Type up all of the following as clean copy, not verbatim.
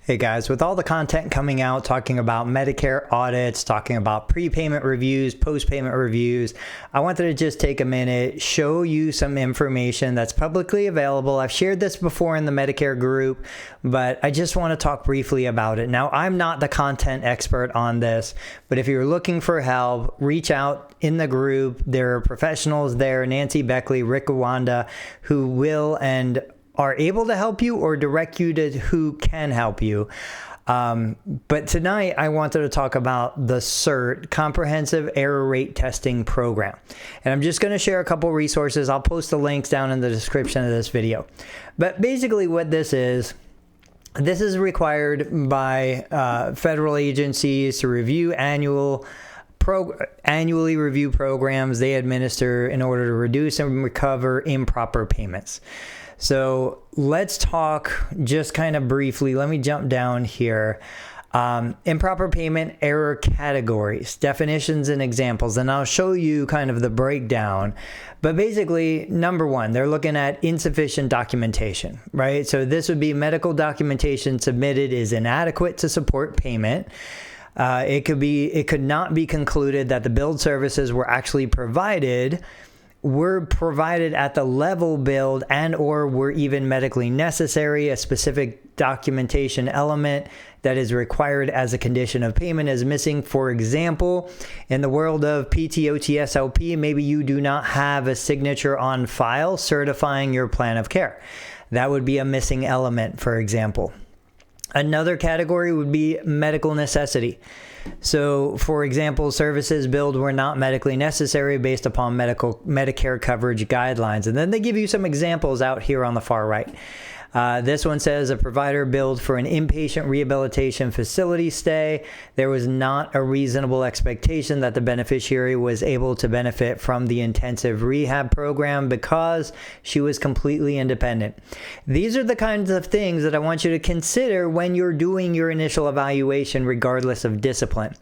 Hey guys, with all the content coming out talking about Medicare audits, talking about prepayment reviews, post-payment reviews, I wanted to just take a minute, show you some information that's publicly available. I've shared this before in the Medicare group, but I just want to talk briefly about it. Now, I'm not the content expert on this, but if you're looking for help, reach out in the group. There are professionals there, Nancy Beckley, Rick Wanda, who will and are able to help you or direct you to who can help you. But tonight I wanted to talk about the CERT, Comprehensive Error Rate Testing Program. And I'm just going to share a couple resources. I'll post the links down in the description of this video. But basically what this is required by federal agencies to review annually review programs they administer in order to reduce and recover improper payments. So let's talk just kind of briefly. Let me jump down here. Improper payment error categories, definitions and examples, and I'll show you kind of the breakdown. But basically, number one, they're looking at insufficient documentation, right? So this would be medical documentation submitted is inadequate to support payment. It could not be concluded that the billed services were provided at the level billed and or were even medically necessary. A specific documentation element that is required as a condition of payment is missing. For example, in the world of PTOTSLP, maybe you do not have a signature on file certifying your plan of care. That would be a missing element, for example. Another category would be medical necessity. So, for example, services billed were not medically necessary based upon Medicare coverage guidelines. And then they give you some examples out here on the far right. This one says a provider billed for an inpatient rehabilitation facility stay. There was not a reasonable expectation that the beneficiary was able to benefit from the intensive rehab program because she was completely independent. These are the kinds of things that I want you to consider when you're doing your initial evaluation, regardless of discipline.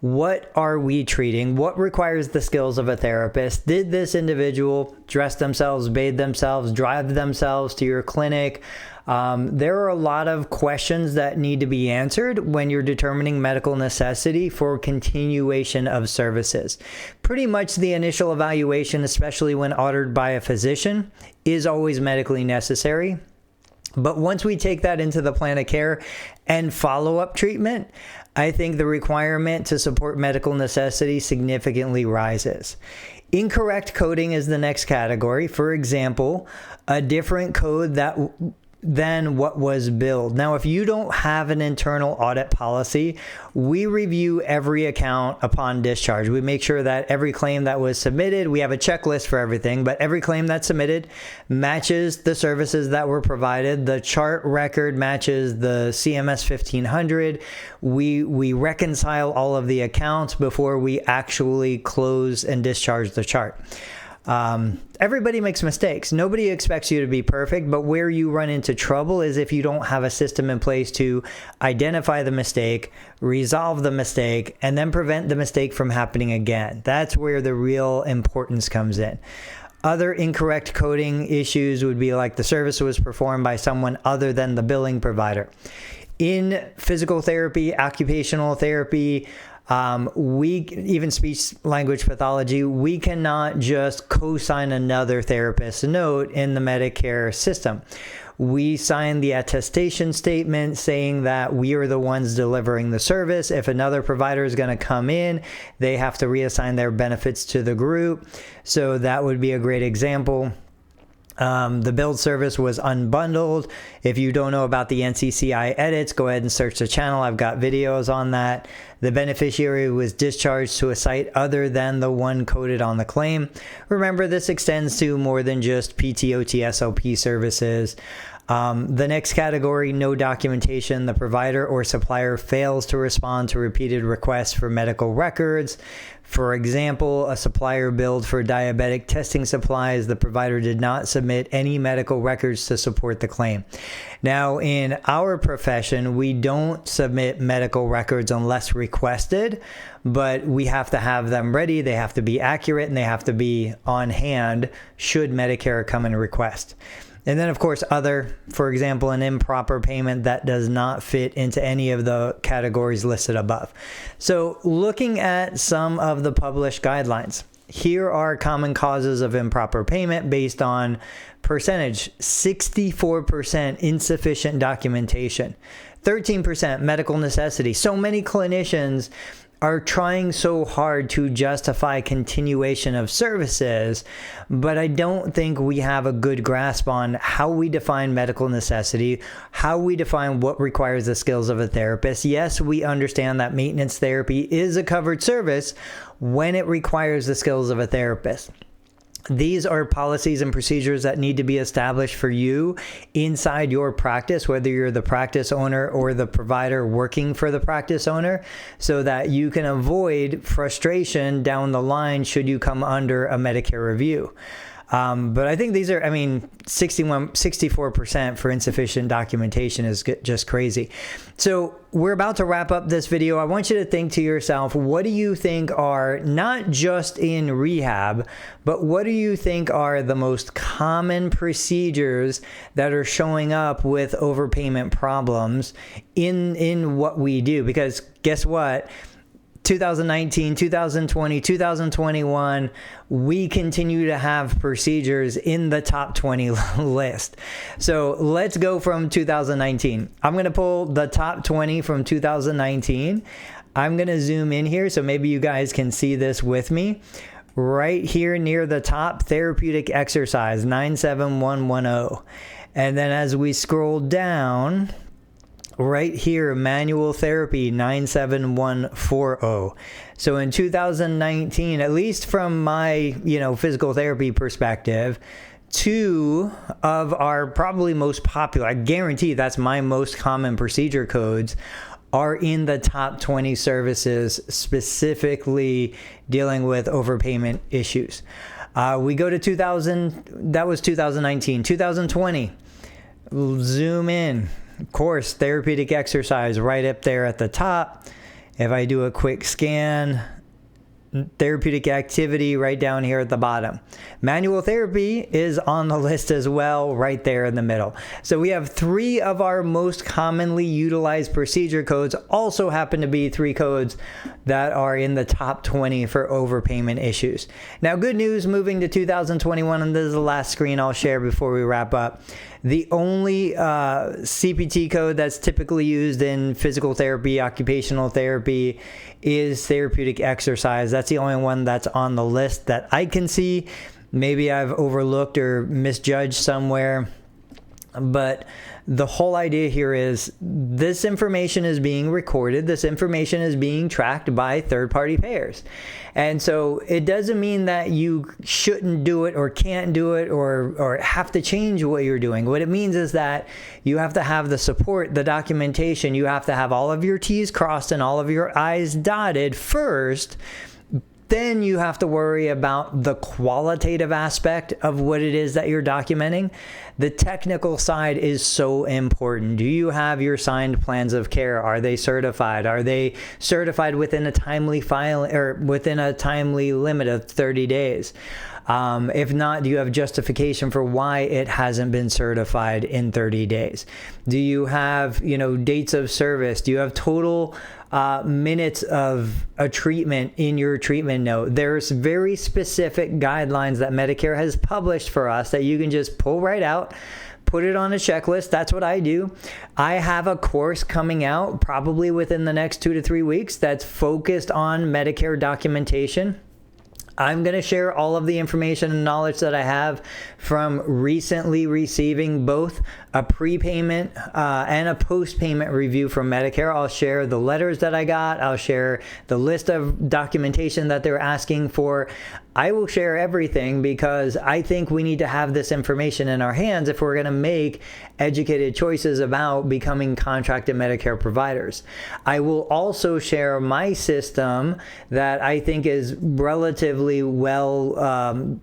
What are we treating? What requires the skills of a therapist? Did this individual dress themselves, bathe themselves, drive themselves to your clinic? There are a lot of questions that need to be answered when you're determining medical necessity for continuation of services. Pretty much the initial evaluation, especially when ordered by a physician, is always medically necessary. But once we take that into the plan of care and follow-up treatment, I think the requirement to support medical necessity significantly rises. Incorrect coding is the next category. For example, a different code than what was billed. Now, if you don't have an internal audit policy, we review every account upon discharge. We make sure that every claim that was submitted, we have a checklist for everything, but every claim that's submitted matches the services that were provided. The chart record matches the CMS 1500. We reconcile all of the accounts before we actually close and discharge the chart. Everybody makes mistakes. Nobody expects you to be perfect, but where you run into trouble is if you don't have a system in place to identify the mistake, resolve the mistake, and then prevent the mistake from happening again. That's where the real importance comes in. Other incorrect coding issues would be like the service was performed by someone other than the billing provider. In physical therapy, occupational therapy, even speech language pathology, we cannot just co-sign another therapist's note in the Medicare system. We sign the attestation statement saying that we are the ones delivering the service. If another provider is going to come in, they have to reassign their benefits to the group. So that would be a great example. The billed service was unbundled. If you don't know about the NCCI edits, go ahead and search the channel. I've got videos on that. The beneficiary was discharged to a site other than the one coded on the claim. Remember, this extends to more than just PTOTSLP services. The next category, no documentation. The provider or supplier fails to respond to repeated requests for medical records. For example, a supplier billed for diabetic testing supplies. The provider did not submit any medical records to support the claim. Now, in our profession, we don't submit medical records unless requested, but we have to have them ready. They have to be accurate and they have to be on hand should Medicare come and request. And then, of course, other, for example, an improper payment that does not fit into any of the categories listed above. So looking at some of the published guidelines, here are common causes of improper payment based on percentage. 64% insufficient documentation, 13% medical necessity. So many clinicians are trying so hard to justify continuation of services, but I don't think we have a good grasp on how we define medical necessity, how we define what requires the skills of a therapist. Yes, we understand that maintenance therapy is a covered service when it requires the skills of a therapist. These are policies and procedures that need to be established for you inside your practice, whether you're the practice owner or the provider working for the practice owner, so that you can avoid frustration down the line should you come under a Medicare review. But I think these are, 64% for insufficient documentation is just crazy. So we're about to wrap up this video. I want you to think to yourself, what do you think are, not just in rehab, but what do you think are the most common procedures that are showing up with overpayment problems in what we do? Because guess what? 2019, 2020, 2021, we continue to have procedures in the top 20 list. So let's go from 2019. I'm going to pull the top 20 from 2019. I'm going to zoom in here so maybe you guys can see this with me. Right here near the top, therapeutic exercise, 97110. And then as we scroll down, right here, manual therapy, 97140. So in 2019, at least from my, physical therapy perspective, two of our probably most popular, I guarantee that's my most common procedure codes, are in the top 20 services specifically dealing with overpayment issues. We go to 2000, that was 2019. 2020, zoom in. Of course, therapeutic exercise right up there at the top. If I do a quick scan, therapeutic activity right down here at the bottom. Manual therapy is on the list as well, right there in the middle. So we have three of our most commonly utilized procedure codes also happen to be three codes that are in the top 20 for overpayment issues. Now, good news, moving to 2021, and this is the last screen I'll share before we wrap up. The only CPT code that's typically used in physical therapy, occupational therapy, is therapeutic exercise. That's the only one that's on the list that I can see. Maybe I've overlooked or misjudged somewhere. But the whole idea here is this information is being recorded. This information is being tracked by third-party payers. And so it doesn't mean that you shouldn't do it or can't do it or have to change what you're doing. What it means is that you have to have the support, the documentation. You have to have all of your T's crossed and all of your I's dotted first. Then you have to worry about the qualitative aspect of what it is that you're documenting. The technical side is so important. Do you have your signed plans of care? Are they certified? Are they certified within a timely file or within a timely limit of 30 days? If not, do you have justification for why it hasn't been certified in 30 days? Do you have, dates of service? Do you have total minutes of a treatment in your treatment note? There's very specific guidelines that Medicare has published for us that you can just pull right out, put it on a checklist. That's what I do. I have a course coming out probably within the next 2 to 3 weeks that's focused on Medicare documentation. I'm going to share all of the information and knowledge that I have from recently receiving both a prepayment and a post-payment review from Medicare. I'll share the letters that I got. I'll share the list of documentation that they're asking for. I will share everything because I think we need to have this information in our hands if we're going to make educated choices about becoming contracted Medicare providers. I will also share my system that I think is relatively well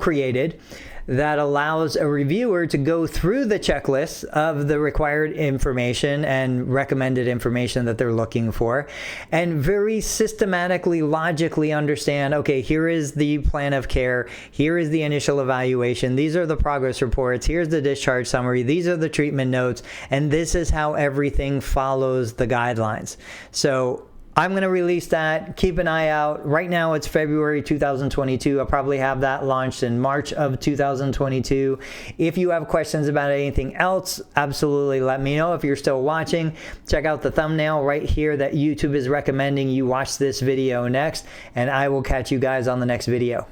created, that allows a reviewer to go through the checklist of the required information and recommended information that they're looking for, and very systematically, logically understand, okay, here is the plan of care, here is the initial evaluation, these are the progress reports, here's the discharge summary, these are the treatment notes, and this is how everything follows the guidelines. So I'm going to release that. Keep an eye out. Right now it's February 2022. I'll probably have that launched in March of 2022. If you have questions about anything else, absolutely let me know. If you're still watching, check out the thumbnail right here that YouTube is recommending you watch this video next, and I will catch you guys on the next video.